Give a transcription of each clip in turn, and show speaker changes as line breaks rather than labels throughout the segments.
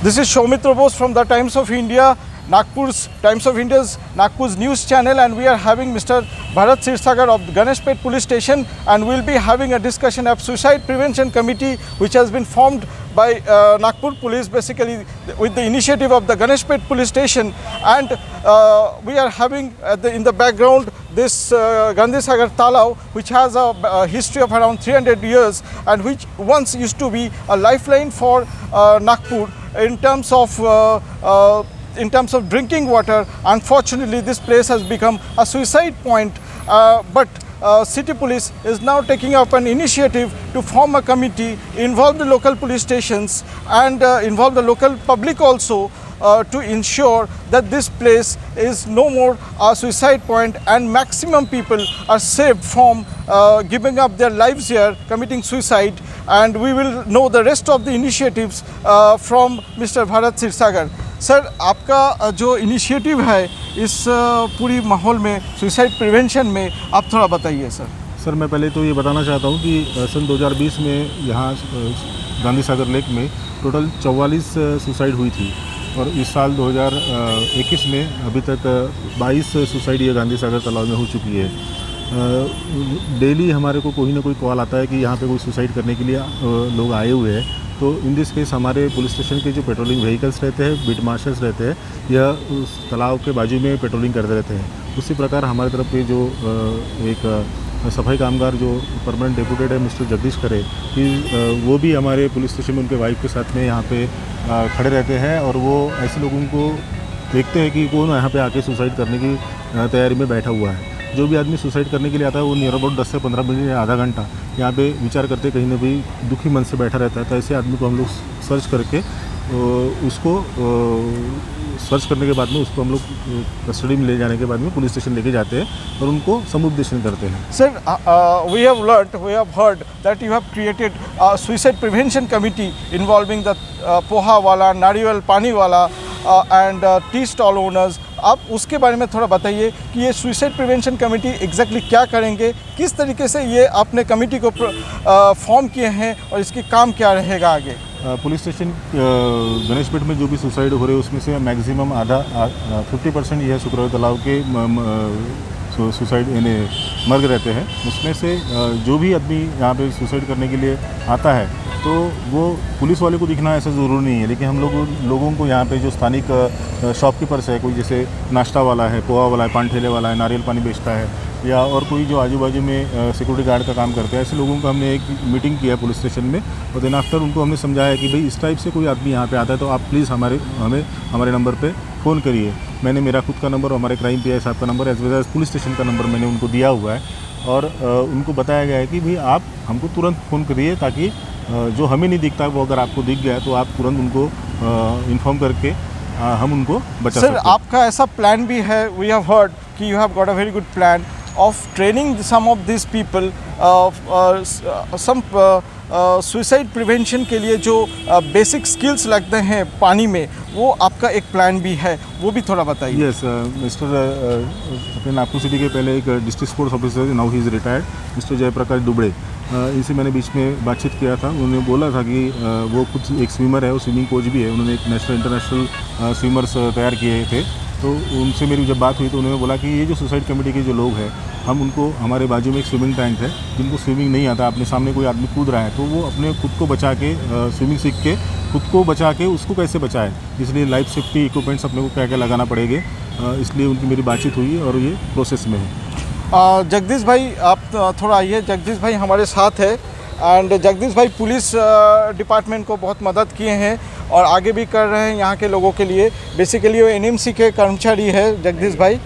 This is Soumitra Bose from the Times of India, Times of India's Nagpur's news channel, and we are having Mr. Bharat Ksirsagar of Ganeshpet Police Station, and we'll be having a discussion of Suicide Prevention Committee which has been formed by Nagpur Police, basically with the initiative of the Ganeshpet Police Station. And we are having in the background this Gandhi Sagar Talav, which has a history of around 300 years and which once used to be a lifeline for Nagpur in terms of drinking water. Unfortunately, this place has become a suicide point, but City Police is now taking up an initiative to form a committee, involve the local police stations and involve the local public also, to ensure that this place is no more a suicide point and maximum people are saved from giving up their lives here, committing suicide. And we will know the rest of the initiatives from Mr. Bharat Ksirsagar. Sir, आपका जो initiative है इस पूरी माहौल में suicide prevention में आप थोड़ा बताइए सर।
सर, मैं पहले तो ये बताना चाहता हूँ कि सन 2020 में यहाँ गांधी सागर लेक में टोटल 44 सुसाइड हुई थी और इस साल 2021 में अभी तक 22 सुसाइड ये गांधी सागर तालाब में हो चुकी है। डेली हमारे को कोई ना कोई कॉल आता है कि यहाँ पे कोई सुसाइड करने के लिए लोग आए हुए हैं। तो इन दिस केस हमारे पुलिस स्टेशन के जो पेट्रोलिंग व्हीकल्स रहते हैं, बीट मार्शल्स रहते हैं, यह उस तालाब के बाजू में पेट्रोलिंग करते रहते हैं। उसी प्रकार हमारी तरफ पे जो एक सफाई कामगार जो परमानेंट डेपुटेड है मिस्टर जगदीश खरे, कि वो भी हमारे पुलिस स्टेशन में उनके वाइफ के साथ में यहाँ पे खड़े रहते हैं और वो ऐसे लोगों को देखते हैं कि कौन यहाँ पे आके सुसाइड करने की तैयारी में बैठा हुआ है। जो भी आदमी सुसाइड करने के लिए आता है वो नियर अबाउट 10 से 15 मिनट या आधा घंटा यहाँ पे विचार करते कहीं ना कहीं दुखी मन से बैठा रहता है। तो ऐसे आदमी को हम लोग सर्च करके उसको सर्च करने के बाद में उसको हम लोग कस्टडी में ले जाने के बाद में पुलिस स्टेशन लेके जाते हैं और उनको समुपदेशन करते हैं।
Sir, we have heard that you have created a suicide prevention committee involving the poha वाला, नारियल पानी वाला and टी स्टॉल ओनर्स। आप उसके बारे में थोड़ा बताइए कि ये सुसाइड प्रिवेंशन कमेटी एग्जैक्टली क्या करेंगे, किस तरीके से ये आपने कमेटी को फॉर्म किए हैं और इसकी काम क्या रहेगा आगे।
पुलिस स्टेशन गणेशपेट में जो भी सुसाइड हो रहे हैं उसमें से मैक्सिमम आधा 50% यह शुक्रवार तालाब के सुसाइड यानी मर्ग रहते हैं। उसमें से जो भी आदमी यहाँ पे सुसाइड करने के लिए आता है तो वो पुलिस वाले को दिखना ऐसा ज़रूरी नहीं है, लेकिन हम लोगों को यहाँ पे जो स्थानिक शॉपकीपर्स है, कोई जैसे नाश्ता वाला है, पोहा वाला है, पान ठेले वाला है, नारियल पानी बेचता है, या और कोई जो आजू बाजू में सिक्योरिटी गार्ड का काम करते हैं, ऐसे लोगों का हमने एक मीटिंग किया पुलिस स्टेशन में और देन आफ्टर उनको हमने समझाया कि भाई इस टाइप से कोई आदमी यहाँ पे आता है तो आप प्लीज़ हमारे नंबर पे फ़ोन करिए। मैंने मेरा खुद का नंबर और हमारे क्राइम पीआई साहब का number as well as police station का नंबर मैंने उनको दिया हुआ है और उनको बताया गया है कि भाई आप हमको तुरंत फ़ोन करिए ताकि जो हमें नहीं दिखता वो अगर आपको दिख गया तो आप तुरंत उनको इन्फॉर्म करके हम उनको बचा सकते हैं।
सर, आपका ऐसा प्लान भी है, वी हैव हर्ड कि you have got a very good plan of training some of this people some suicide prevention के लिए जो बेसिक स्किल्स लगते हैं पानी में, वो आपका एक प्लान भी है, वो भी थोड़ा बताइए।
यस मिस्टर अपने नागपुर सिटी के पहले एक district sports officer, now he is retired, mister Jayprakash Dubde, इनसे मैंने बीच में बातचीत किया था। उन्होंने बोला था कि वो खुद एक स्विमर है, वो स्विमिंग कोच भी है, उन्होंने एक नेशनल इंटरनेशनल स्विमर्स तैयार किए थे। तो उनसे मेरी जब बात हुई तो उन्होंने बोला कि ये जो सुसाइड कमेटी के जो लोग हैं, हम उनको, हमारे बाजू में एक स्विमिंग टैंक है, जिनको स्विमिंग नहीं आता, अपने सामने कोई आदमी कूद रहा है तो वो अपने खुद को बचा के स्विमिंग सीख के खुद को बचा के उसको कैसे बचाए, इसलिए लाइफ सेफ्टी इक्विपमेंट्स अपने को क्या क्या लगाना पड़ेंगे, इसलिए उनकी मेरी बातचीत हुई और ये प्रोसेस में है।
जगदीश भाई, आप थोड़ा आइए। जगदीश भाई हमारे साथ है एंड जगदीश भाई पुलिस डिपार्टमेंट को बहुत मदद किए हैं और आगे भी कर रहे हैं यहाँ के लोगों के लिए। बेसिकली वो एनएमसी के कर्मचारी है जगदीश भाई।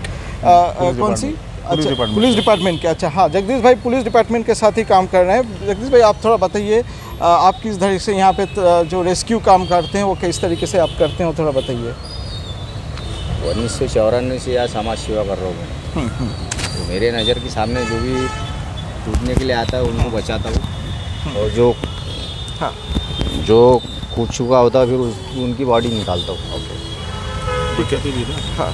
कौन सी? अच्छा, पुलिस डिपार्टमेंट के। अच्छा, हाँ, जगदीश भाई पुलिस डिपार्टमेंट के साथ ही काम कर रहे हैं। जगदीश भाई, आप थोड़ा बताइए आप किस तरह से यहाँ पे जो रेस्क्यू काम करते हैं वो किस तरीके से आप करते हैं, थोड़ा बताइए।
1994 से यहाँ समाज सेवा कर रहा हूँ मैं। तो मेरे नज़र के सामने जो भी कूदने के लिए आता है उनको बचाता हूँ और जो कूद चुका होता है फिर उनकी बॉडी निकालता हूँ।
ठीक है। हाँ,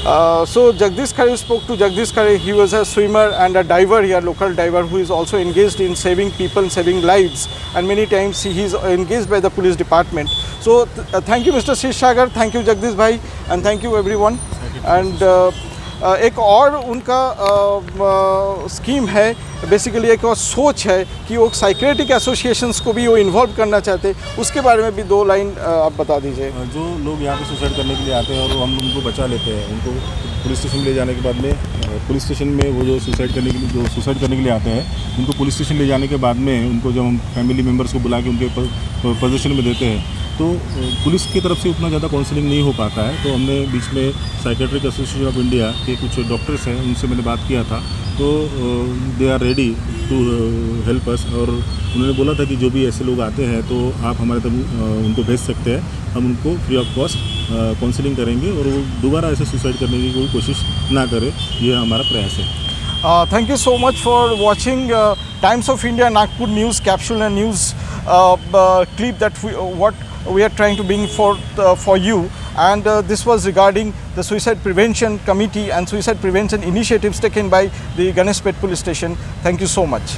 So Jagdish Khare spoke to Jagdish Khare. He was a swimmer and a diver here, local diver, who is also engaged in saving people, saving lives, and many times he is engaged by the police department. So thank you Mr. Shishsagar, thank you Jagdish bhai, and thank you everyone. And एक और उनका scheme है, basically एक और सोच है कि वो साइकेट्रिक एसोसिएशंस को भी वो इन्वॉल्व करना चाहते, उसके बारे में भी 2 लाइन आप बता दीजिए।
जो लोग यहाँ पे सुसाइड करने के लिए आते हैं और हम उनको बचा लेते हैं, उनको पुलिस स्टेशन ले जाने के बाद में पुलिस स्टेशन में वो जो सुसाइड करने के लिए आते हैं, उनको पुलिस स्टेशन ले जाने के बाद में उनको जब हम फैमिली मेम्बर्स को बुला के उनके पोजीशन में देते हैं, तो पुलिस की तरफ से उतना ज़्यादा काउंसलिंग नहीं हो पाता है। तो हमने बीच में साइकेट्रिक एसोसिएशन ऑफ इंडिया के कुछ डॉक्टर्स हैं, उनसे मैंने बात किया था, तो they are ready to help us, और उन्होंने बोला था कि जो भी ऐसे लोग आते हैं तो आप हमारे तक उनको भेज सकते हैं, हम उनको फ्री ऑफ कॉस्ट काउंसलिंग करेंगे और वो दोबारा ऐसे सुसाइड करने की कोई कोशिश ना करे, ये हमारा प्रयास है।
Thank you so much for watching Times of India Nagpur news capsule and news clip that what we are trying to bring for you, and this was regarding the suicide prevention committee and suicide prevention initiatives taken by the Ganeshpet police station. Thank you so much.